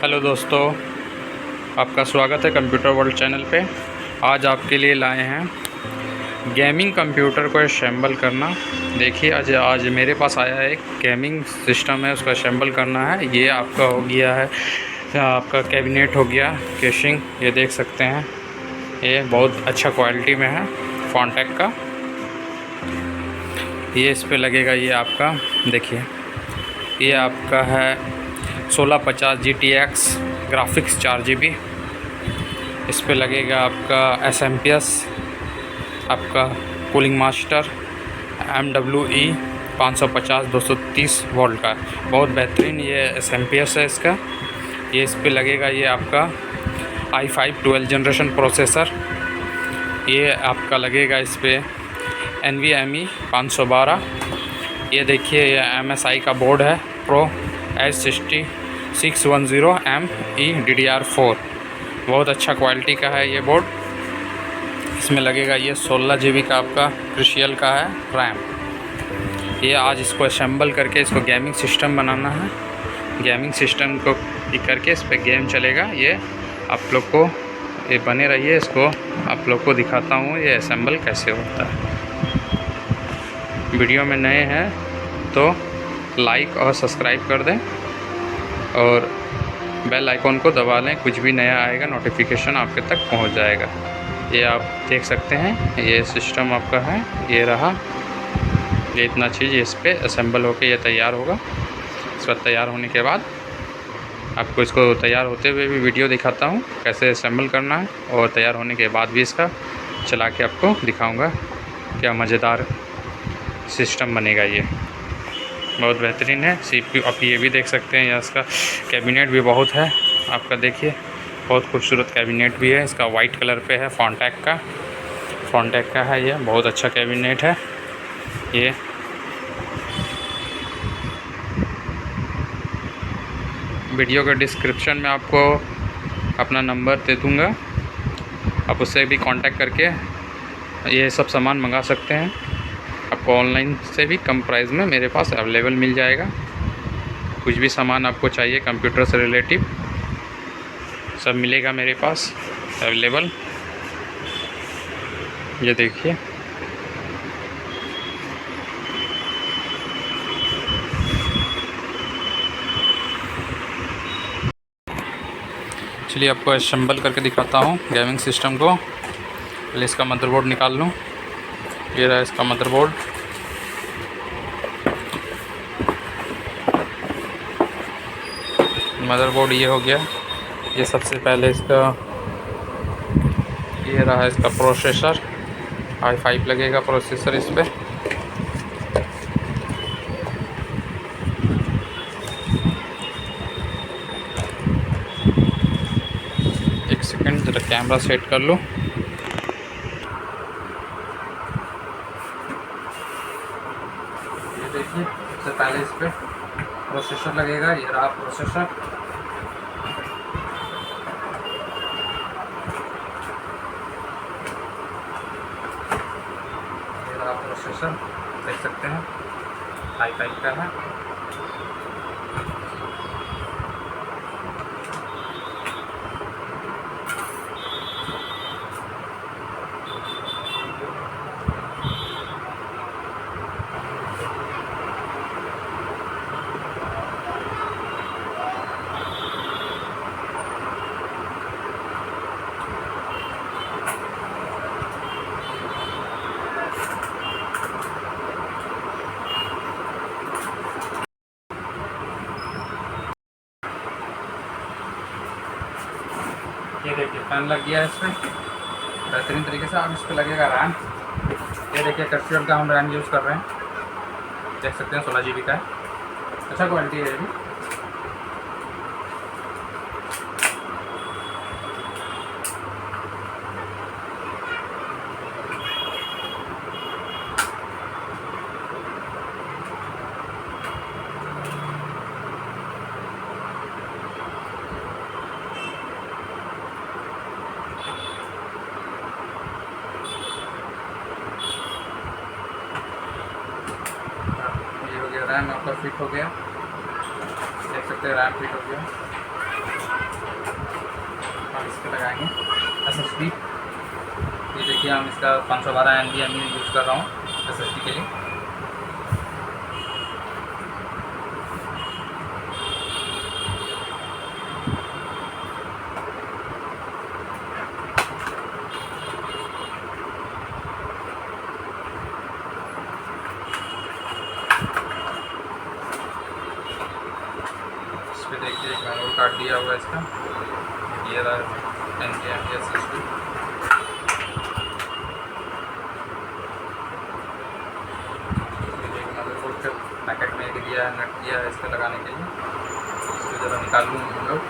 Hello दोस्तों, आपका स्वागत है कंप्यूटर वर्ल्ड चैनल पे। आज आपके लिए लाए हैं गेमिंग कंप्यूटर को असेंबल करना। देखिए आज मेरे पास आया है, एक गेमिंग सिस्टम है, उसको असेंबल करना है। ये आपका हो गया है, आपका कैबिनेट हो गया केशिंग, ये देख सकते हैं। ये बहुत अच्छा क्वालिटी में है, फॉन्टेक का। ये इस पे लगेगा, ये आपका देखिए, ये आपका है 1650 GTX ग्राफिक्स 4 GB। इस पे लगेगा आपका SMPS, आपका कूलिंग मास्टर MWE 550 230 वोल्ट का, बहुत बेहतरीन ये SMPS है इसका। ये इस पे लगेगा, ये आपका i5 12 जनरेशन प्रोसेसर। ये आपका लगेगा इस पे NVMe 512। ये देखिए, ये MSI का बोर्ड है, प्रो H60610ME DDR4, बहुत अच्छा क्वालिटी का है ये बोर्ड। इसमें लगेगा ये 16 GB का आपका क्रिशियल का है रैम। ये आज इसको असेंबल करके इसको गेमिंग सिस्टम बनाना है। गेमिंग सिस्टम को करके इस पर गेम चलेगा। ये आप लोग को ये बने रहिए, इसको आप लोग को दिखाता हूँ ये असेंबल कैसे होता है। वीडियो में नए हैं तो लाइक और सब्सक्राइब कर दें और बेल आइकॉन को दबा लें, कुछ भी नया आएगा नोटिफिकेशन आपके तक पहुंच जाएगा। ये आप देख सकते हैं, ये सिस्टम आपका है, ये रहा। ये इतना चीज़ इस पे असेंबल होके ये तैयार होगा। इस पर तैयार होने के बाद आपको इसको तैयार होते हुए भी वीडियो दिखाता हूँ कैसे असेंबल करना है, और तैयार होने के बाद भी इसका चला के आपको दिखाऊँगा। क्या मज़ेदार सिस्टम बनेगा ये, बहुत बेहतरीन है। CPU आप ये भी देख सकते हैं, या इसका कैबिनेट भी बहुत है आपका, देखिए बहुत खूबसूरत कैबिनेट भी है। इसका वाइट कलर पे है, फॉन्टेक का है ये, बहुत अच्छा कैबिनेट है ये। वीडियो के डिस्क्रिप्शन में आपको अपना नंबर दे दूँगा, आप उससे भी कांटेक्ट करके ये सब सामान मंगा सकते हैं। आपको ऑनलाइन से भी कम प्राइस में मेरे पास अवेलेबल मिल जाएगा। कुछ भी सामान आपको चाहिए कंप्यूटर से रिलेटिव सब मिलेगा मेरे पास अवेलेबल। ये देखिए, चलिए आपको असेंबल करके दिखाता हूँ गेमिंग सिस्टम को। पहले इसका मदरबोर्ड निकाल लूँ। ये रहा इसका मदरबोर्ड। ये हो गया। ये सबसे पहले इसका ये रहा इसका प्रोसेसर, i5 लगेगा प्रोसेसर इस पे। एक सेकंड, जरा कैमरा सेट कर लूँ। देखिए, सबसे पहले इस पे प्रोसेसर लगेगा। ये रहा प्रोसेसर। ये रहा प्रोसेसर, देख सकते हैं i5 का है। ये देखिए फैन लग गया है इस पर बेहतरीन तरीके से। अब इस पर लगेगा रैम। ये देखिए कर्सियल का हम रैम यूज़ कर रहे हैं, देख सकते हैं 16 GB का है, अच्छा क्वालिटी है ये भी। रैम आपका फिट हो गया, देख सकते हैं रैम फिट हो गया। अब इस पर लगाएंगे SSD। ये देखिए हम इसका 512 NVMe यूज़ कर रहा हूँ SSD के लिए। इस पर देखिए एक मेमोरी कार्ड दिया हुआ है इसका, ये रहा NVMe SSD। मदरबोर्ड का पैकेट में एक दिया है, नट दिया है इसका लगाने के लिए। इसको ज़रा निकाल लूँ हम लोग।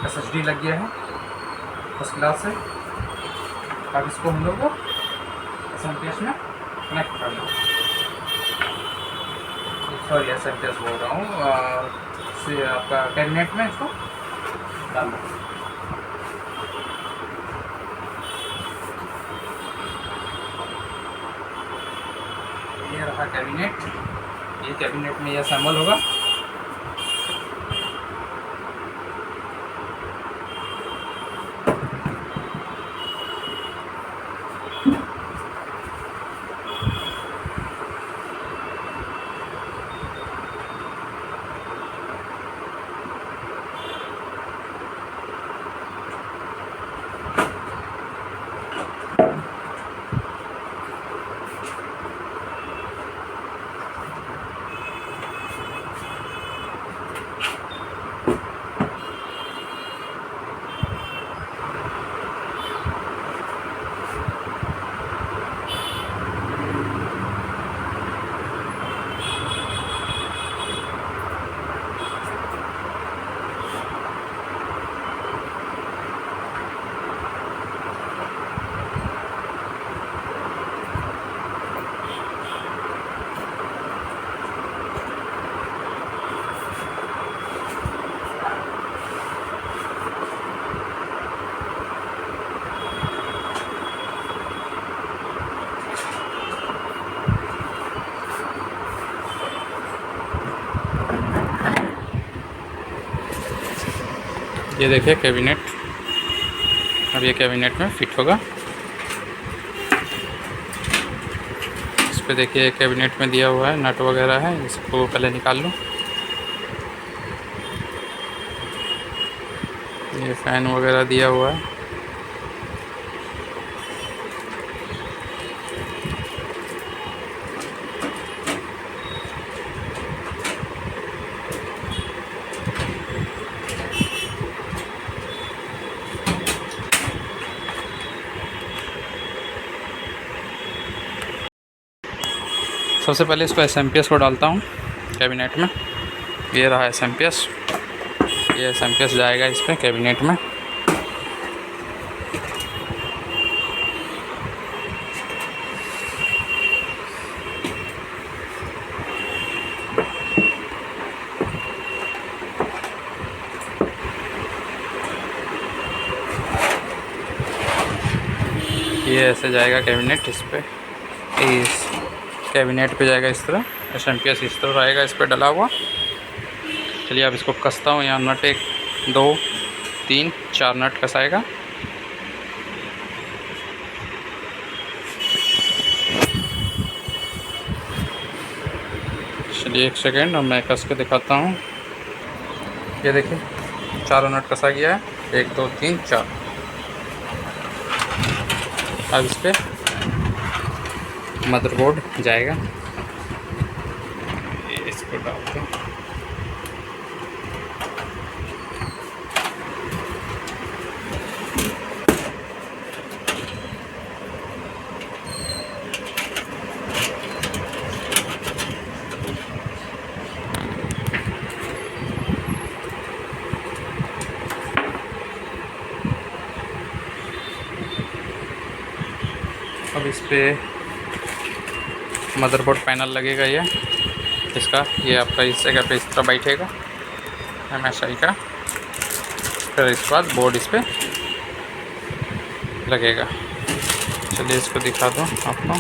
SSD लग गया है फर्स्ट क्लास से। अब इसको हम लोग को SMPS में कनेक्ट कर लो। सॉरी SMPS बोल रहा हूँ, से आपका कैबिनेट में इसको डाल दो। ये रहा कैबिनेट, ये कैबिनेट में ये असेंबल होगा। ये देखिए कैबिनेट, अब ये कैबिनेट में फिट होगा। इस पे देखिए कैबिनेट में दिया हुआ है नट वगैरह है, इसको पहले निकाल लूँ। ये फैन वगैरह दिया हुआ है। सबसे पहले इसको SMPS को डालता हूँ कैबिनेट में। ये रहा SMPS, ये SMPS जाएगा इस पर कैबिनेट में। ये ऐसे जाएगा कैबिनेट, इस पर इस कैबिनेट पे जाएगा इस तरह। SMPS इस तरह रहेगा इस पर डला हुआ। चलिए अब इसको कसता हूँ। यहाँ नट 1 2 3 4 नट कसाएगा। चलिए एक सेकेंड, अब मैं कस के दिखाता हूँ। ये देखिए चारों नट कसा गया है, 1 2 3 4। अब इस पर मदरबोर्ड जाएगा, इसको डालते हैं। अब इस पर मदरबोर्ड पैनल लगेगा, ये इसका, ये आपका इस जगह पे इस तरह बैठेगा MSI का। फिर इसके बाद बोर्ड इस पर लगेगा। चलिए इसको दिखा दूँ आपको।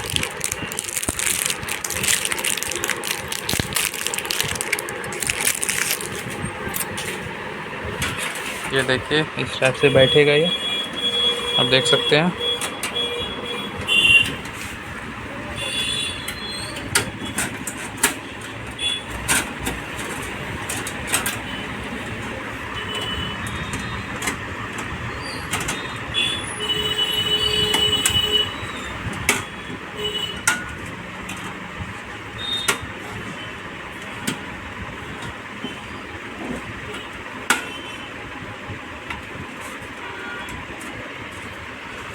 ये देखिए इस टाइप से बैठेगा ये, आप देख सकते हैं।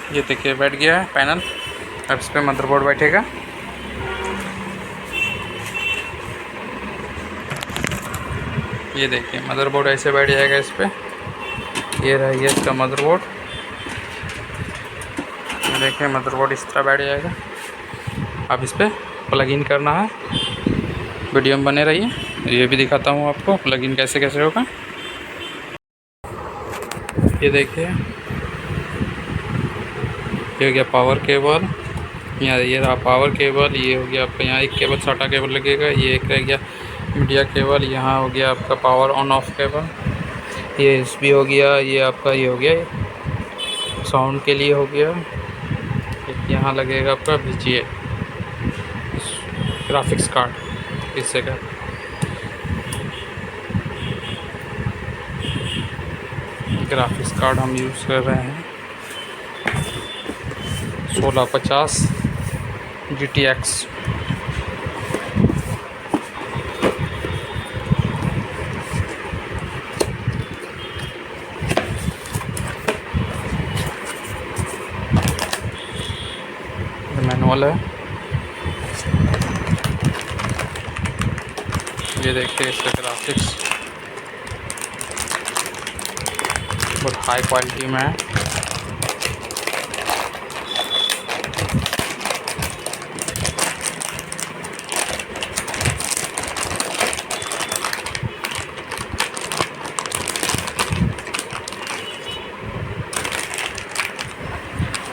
ये देखिए बैठ गया है पैनल। अब इस पर मदरबोर्ड बैठेगा। ये देखिए मदरबोर्ड ऐसे बैठ जाएगा इस पर। ये रहा ये इसका मदरबोर्ड। देखिए मदरबोर्ड इस तरह बैठ जाएगा। अब इस पर प्लग इन करना है। वीडियो में बने रहिए, ये भी दिखाता हूँ आपको प्लग इन कैसे कैसे होगा। ये देखिए ये हो गया पावर केबल, यहाँ ये रहा पावर केबल। ये हो गया आपका, यहाँ एक केबल साटा केबल लगेगा। ये एक रह गया मीडिया केबल। यहाँ हो गया आपका पावर ऑन ऑफ केबल। ये USB हो गया। ये आपका ये हो गया साउंड के लिए हो गया। यहाँ लगेगा आपका VGA ग्राफिक्स कार्ड इससे का। ग्राफिक्स कार्ड हम यूज़ कर रहे हैं 1650 GTX। मैनुअल है। ये देखिए इसका ग्राफिक्स बहुत हाई क्वालिटी में है।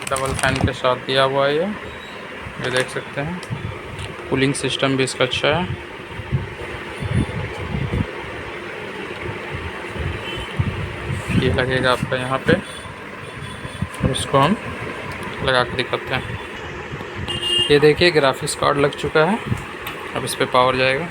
डबल फैन के साथ दिया हुआ है ये देख सकते हैं। कूलिंग सिस्टम भी इसका अच्छा है। ये लगेगा आपका यहाँ पे, और इसको हम लगा के दिखाते हैं। ये देखिए ग्राफिक्स कार्ड लग चुका है। अब इस पे पावर जाएगा।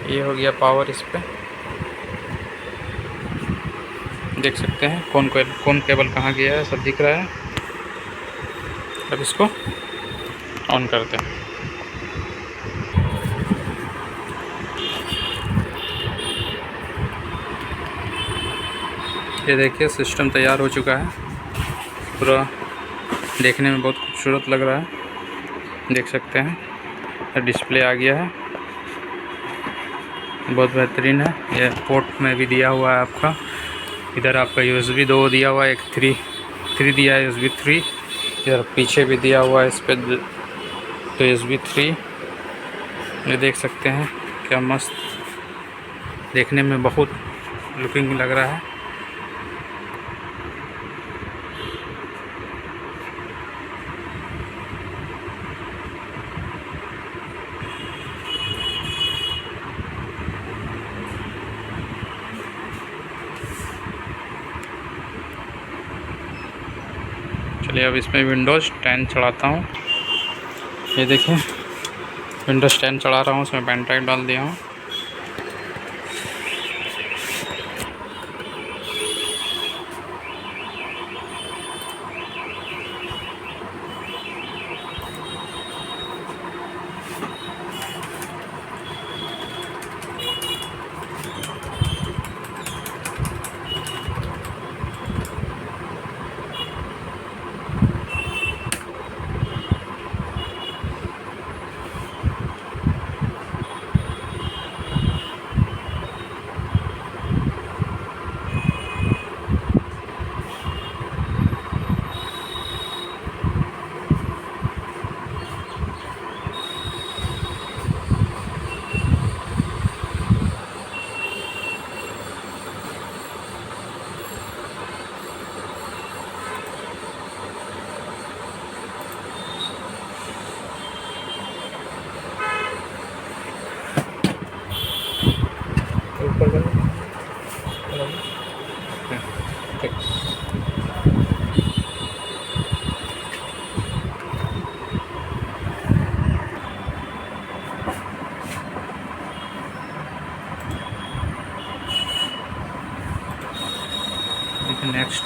ये हो गया पावर। इस पे देख सकते हैं कौन केबल कहाँ गया है, सब दिख रहा है। अब इसको ऑन करते हैं। ये देखिए सिस्टम तैयार हो चुका है। पूरा देखने में बहुत खूबसूरत लग रहा है, देख सकते हैं। डिस्प्ले आ गया है, बहुत बेहतरीन है। ये पोर्ट में भी दिया हुआ है आपका। इधर आपका USB 2 दिया हुआ है, एक 3 दिया है USB 3। इधर पीछे भी दिया हुआ है इस पर तो USB 3। ये देख सकते हैं क्या मस्त, देखने में बहुत लुकिंग लग रहा है। चलिए अब इसमें विंडोज़ 10 चढ़ाता हूँ। ये देखिए विंडोज़ 10 चढ़ा रहा हूँ, उसमें पेन ड्राइव डाल दिया हूँ। नेक्स्ट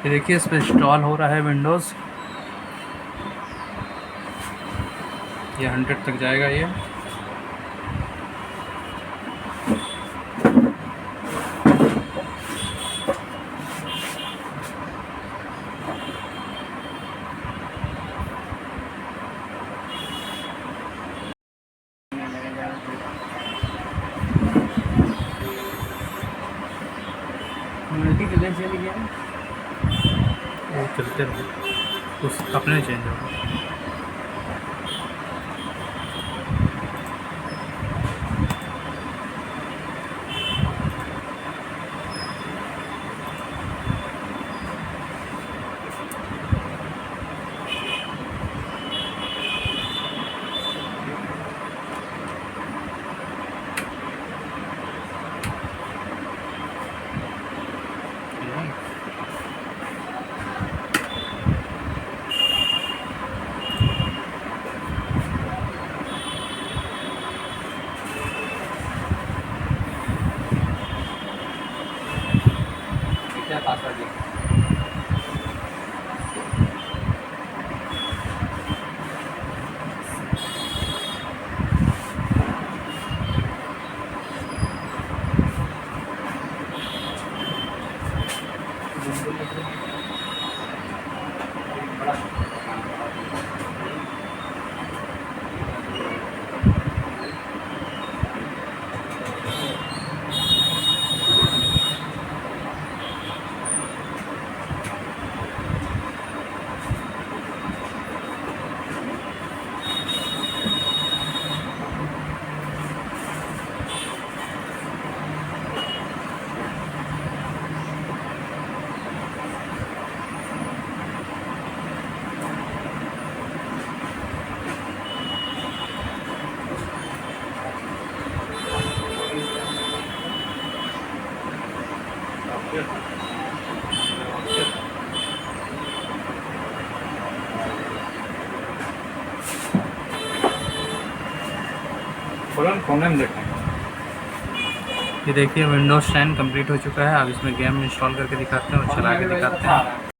ये देखिए इस पर इंस्टॉल हो रहा है विंडोज़। ये 100 तक जाएगा ये। वो चलते रहो, उस अपने चेंज होगा। क्या पासवर्ड है? ये देखिए विंडोज़ 10 कंप्लीट हो चुका है। अब इसमें गेम इंस्टॉल करके दिखाते हैं और चला के दिखाते हैं।